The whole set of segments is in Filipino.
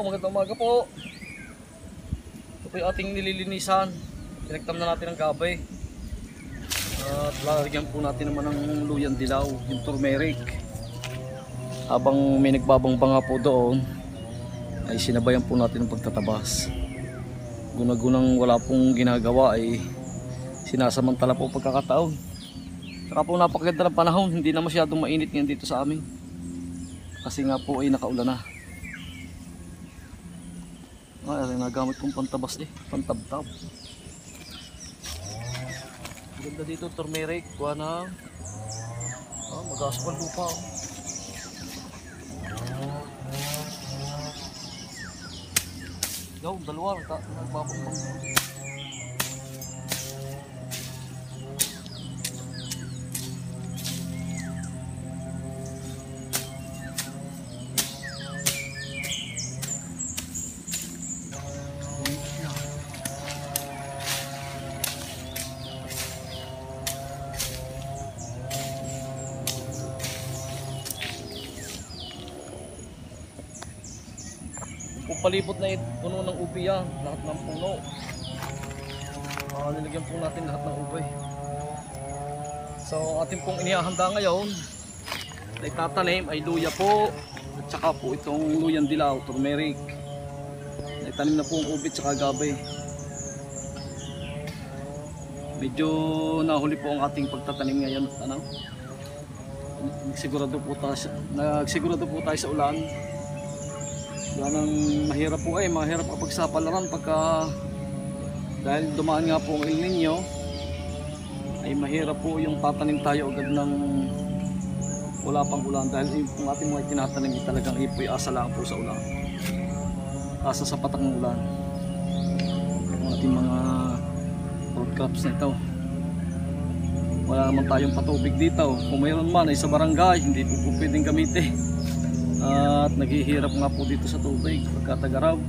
Magandang umaga po. Ito po yung ating nililinisan. Pinagtam na natin ang gabay. At lalagyan po natin naman ng luyang dilaw, yung turmeric. Habang may nagbabangbanga po doon, ay sinabayan po natin ang pagtatabas. Gunagunang wala pong ginagawa ay sinasamantala po pagkakataon. Saka po napakaganda ng panahon, hindi na masyadong mainit ngayon dito sa amin. Kasi nga po ay nakaulan na. Ay, nagamit kong pantabas pantabtab. Ganda dito, turmeric, kuha na. Mag-aspal lupa. Yo, dalawa, nagbabang. Palibot na puno ng ubi yan, lahat ng puno. Nilagyan po natin lahat ng ubi. So ating pong inihahanda ngayon na itatanim ay luya po at saka po itong luyang dilaw, turmeric. Naitanim na po ang ubi at saka gabi. Medyo nahuli po ang ating pagtatanim ngayon. Nagsigurado po tayo sa ulan. Yan ang mahirap po mahirap kapag sa palaran pagka dahil dumaan nga po ang El Nino ay mahirap po yung tatanim tayo agad ng wala pang ulan dahil yung ating mga tinatanim talagang ipoy asa lang po sa ulan, asa sa patak ng ulan. Ang ating mga road crops na ito, wala naman tayong patubig dito, kung mayroon man ay sa barangay hindi po pwedeng gamitin. At naghihirap nga po dito sa tubig pagkatagaraw.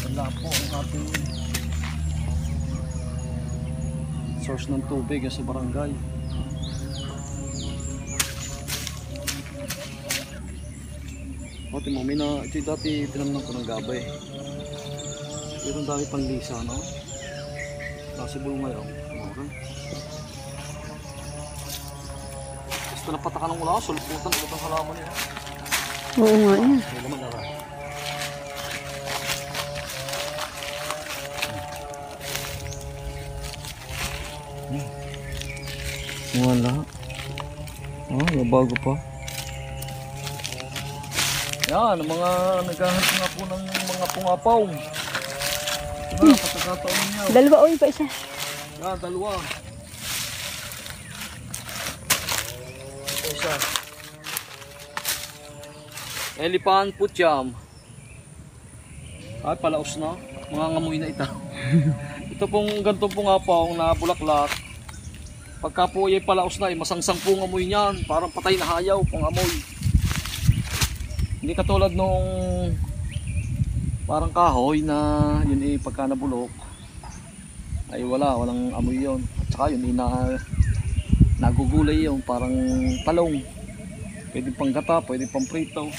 Wala po ang ating source ng tubig sa barangay. Pati mo, ito dati tinanong ko ng gabay. Pero dami pang lisa, no? Nasa bulungan ngayon. Gusto na patakan ng ulan, sulputan ulit ang halaman niya. Oo nga yan. May laman na rin. Wala. Bago pa. Yan, mga naghahanap nga po ng mga pungapaw. Diba, patakataon niya. Dalawa o pa isa. Yan, dalawa. Isa. Elephant putyam. Ay, palaos na. Mga ngamoy na ito. Ito pong ganito pong apaw na bulaklak. Pagka po ay palaos na, masangsang po ang amoy niyan. Parang patay na hayaw pong amoy. Hindi katulad nung parang kahoy na yun pagka nabulok ay walang amoy yun. At saka yun nagugulay yun, parang talong. Pwede pang gata, pwede pang prito.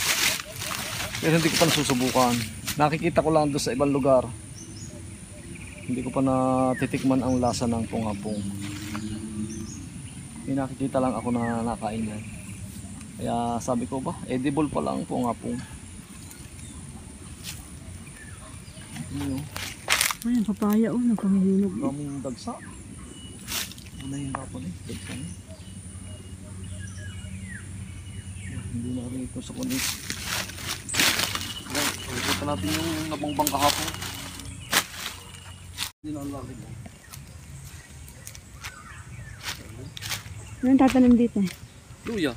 Pero hindi ko pa nasusubukan. Nakikita ko lang doon sa ibang lugar. Hindi ko pa natitikman ang lasa ng pungapong. May nakikita lang ako na nakain yan. Kaya sabi ko ba, edible pa lang pungapong. Ay, ang papaya nagpamihinog. Kaming dagsa. Unahin nga po dagsa na. Hindi na rin ito sa kulit. Ito natin yung nabangbang kahapon. Hindi na ang lagi mo. Anong tatanim dito? Luya.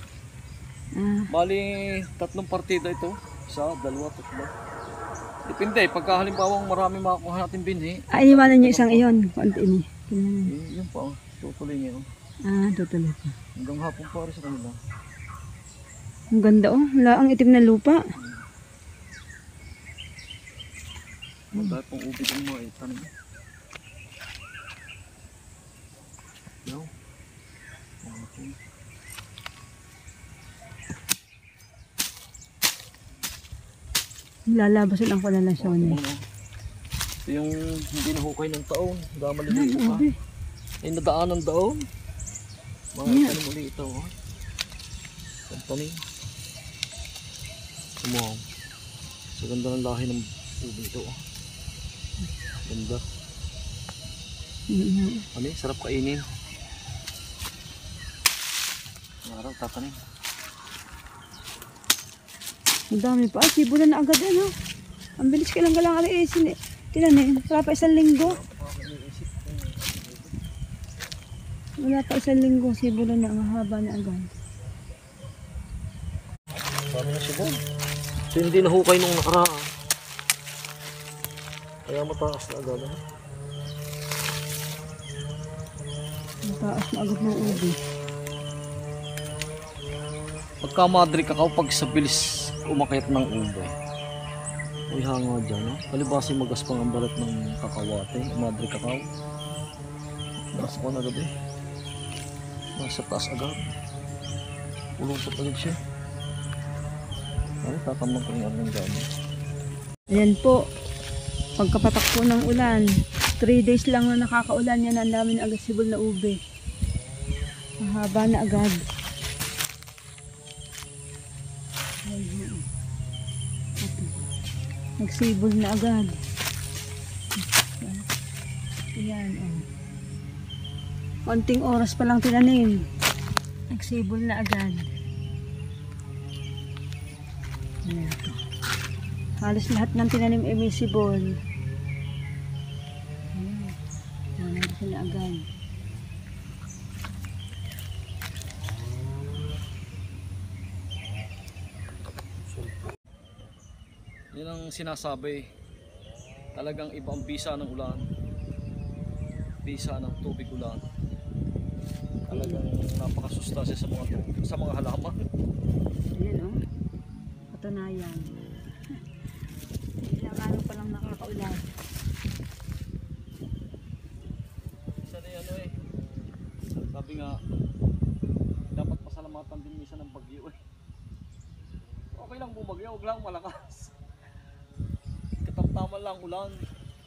Bali, 3 partida ito. 1, 2, 3. Depende, pagka halimbawang marami makakuha natin binhi. Iwanan niyo isang iyon. Konti ini. Yun pa, tutuloy ngayon. Tutuloy pa. Hanggang hapon pa rin sa kanila. Ang ganda wala ang itim na lupa. Dahil pong ubi kong mga tanim. Yaw. Lalabasan ang pala ng Sony. Ito yung hindi nahukay ng taon. Ay, Maliliit pa. ube. Ay nadaan ng taon. Mga tanim ulit ito. Oh. Tanim. Sumaw. So ganda ng lahi ng ube ito. Oh. Ganda. Ano eh, sarap kainin. Araw tatanim. Ang dami pa. Ay, sibulan na agad ano. Ang bilis kailang galang aliisin eh. Tinanin, wala pa 1 linggo. Wala pa 1 linggo, sibulan na ang haba na agad. Dami na sibol. So hindi nahukay nung nakaraan. Kaya mataas na agad. Mataas na agad ng ubi. Pagka madre kakao pag sa bilis umakyat ng ube. May hanga dyan, no? Palibasi magaspang ang balat ng kakawate, madre kakao. Nasa ko na gabi. Nasa taas agad. Ulupot agad siya. Ay, tatamang ko nga ng gano'n. Ayan po, pagkapatak po ng ulan, 3 days lang na nakakaulan yan, ang dami na agad sibol na ube. Mahaba na agad. Nagsibol na agad. Ayan, oh. Konting oras pa lang tinanim. Nagsibol na agad. Ayan. Halos lahat ng tinanim ay may sibol. Ayan. Ayan na agad. Yan ang sinasabi. Talagang iba ang bisa ng ulan. Bisa ng tubig ulan. Talagang napakasustansya sa mga halaman. Ayan, oh. Katunayan. Ilang araw pa lang nakakaulan. Isa na yan eh. Sabi nga, dapat pasalamatan din minsan ng bagyo eh. Okay lang bumagyo, huwag lang malakas. Katamtaman lang ulan.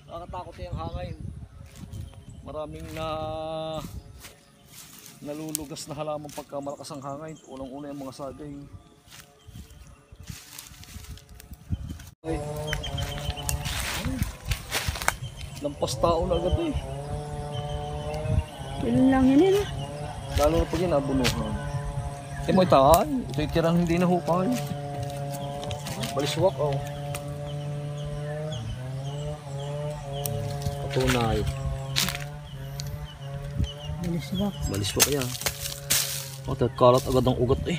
Nakakatakot yung hangin. Maraming nalulugas na halaman pagka malakas ang hangin. Unang-una yung mga saging. Ay. Lampas tao na agad eh. Ilan lang yan eh. Lalo na pag inabunuhan. Ito mo itaan. Ito yung tirang hindi nahukay. Baliswak oh. Patunay. Baliswak. Baliswak yan. O, kalat agad ang ugat eh.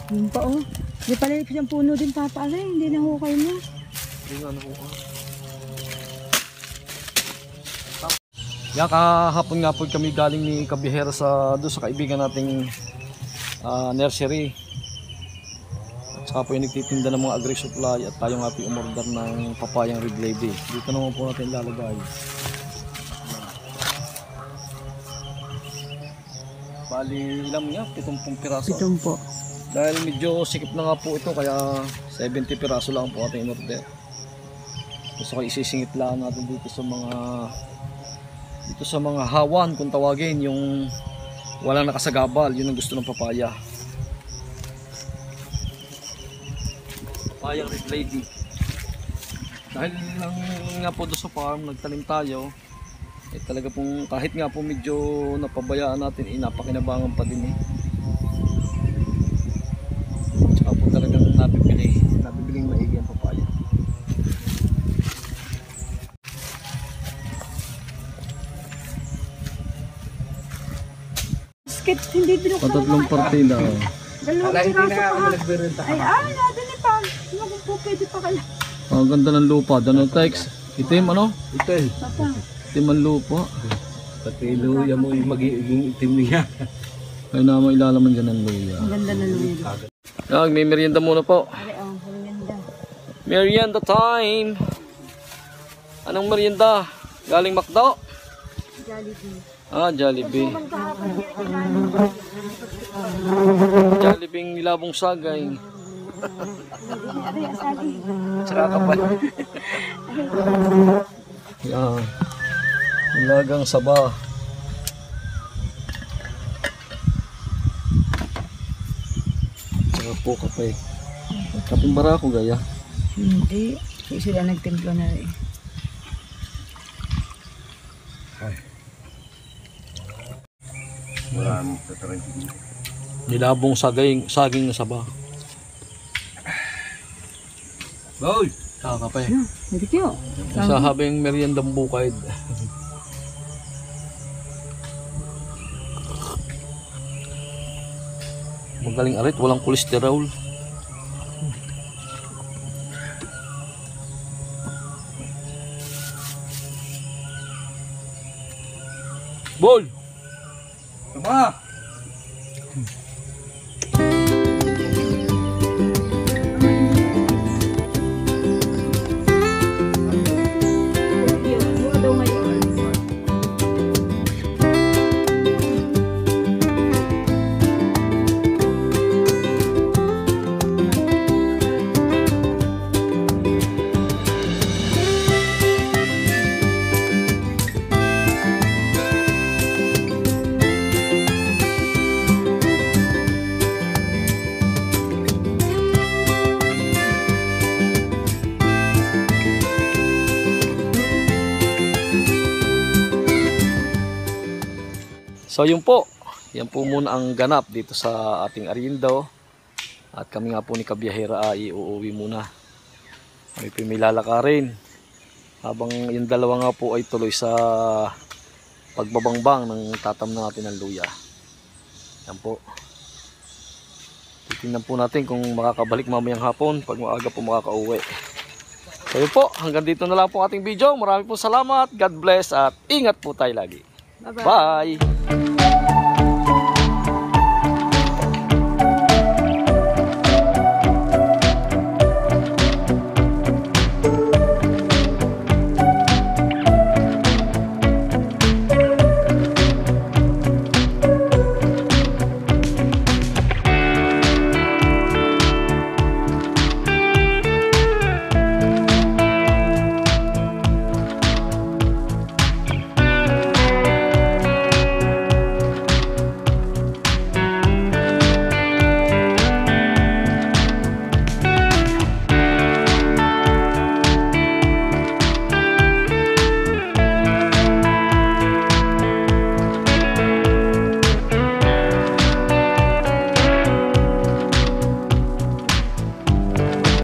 Yun pa oh. Di pala yung puno din papalay. Hindi nahukay mo. Hindi nga nahukay. Yan, kahapon nga po kami galing ni Kabihera doon sa kaibigan nating nursery. At saka po yung nagtitinda ng mga agri-supply at tayo nga po yung umorder ng papayang red lady. Dito naman po natin ilalagay. Bali ilang nga? 70 piraso. Itong po. Dahil medyo sikip na nga po ito kaya 70 piraso lang po ating order. Gusto ko isisingit lang natin dito sa mga hawan kung tawagin, yung walang nakasagabal, yun ang gusto ng papaya. Papayang red lady. Dahil lang nga po doon sa farm nagtanim tayo, eh talaga pong kahit nga po medyo napabayaan natin, napakinabangan pa din eh. Tsaka po talagang nabibiling maigi ang papaya. Skit, hindi binuksan. Patatlong partida. Dalawang piraso pa. Ay, natin ni Pam. Ano po pwede pa kaya? Ang ganda ng lupa. Doon text. Itim ano? Itim. Papa. Itim ang lupa. Pati luya mo yung magiging itim niya. Ay naman ilalaman dyan ng luya. Ang ganda na luya. May merienda muna po. Ay, oh, ang ganda. Merienda time. Anong merienda? Galing Macdo? Jollibee. Jollibee. Jollibee nilabong sagay. Tsaka kapal. Yan. Nilagang saba. Tsaka po kape. Kaping barako gaya. Hindi. Sila nagtimpla na rin. Nilabong saging na saba. Boy! Tsaka kape. Hindi kayo. Sa habing meriendang bukid. Magaling arit, walang kolesterol. Bol! Tama! So yun po, yan po muna ang ganap dito sa ating Arindo. At kami nga po ni Kabiyahera ay uuwi muna. Kami po may lalakarin. Habang yung dalawa nga po ay tuloy sa pagbabangbang ng tatam natin ng luya. Yan po. Titingnan po natin kung makakabalik mamayang hapon pag maaga po makakauwi. So yun po, hanggang dito na lang po ating video. Maraming po salamat, God bless at ingat po tayo lagi. Bye-bye. Bye!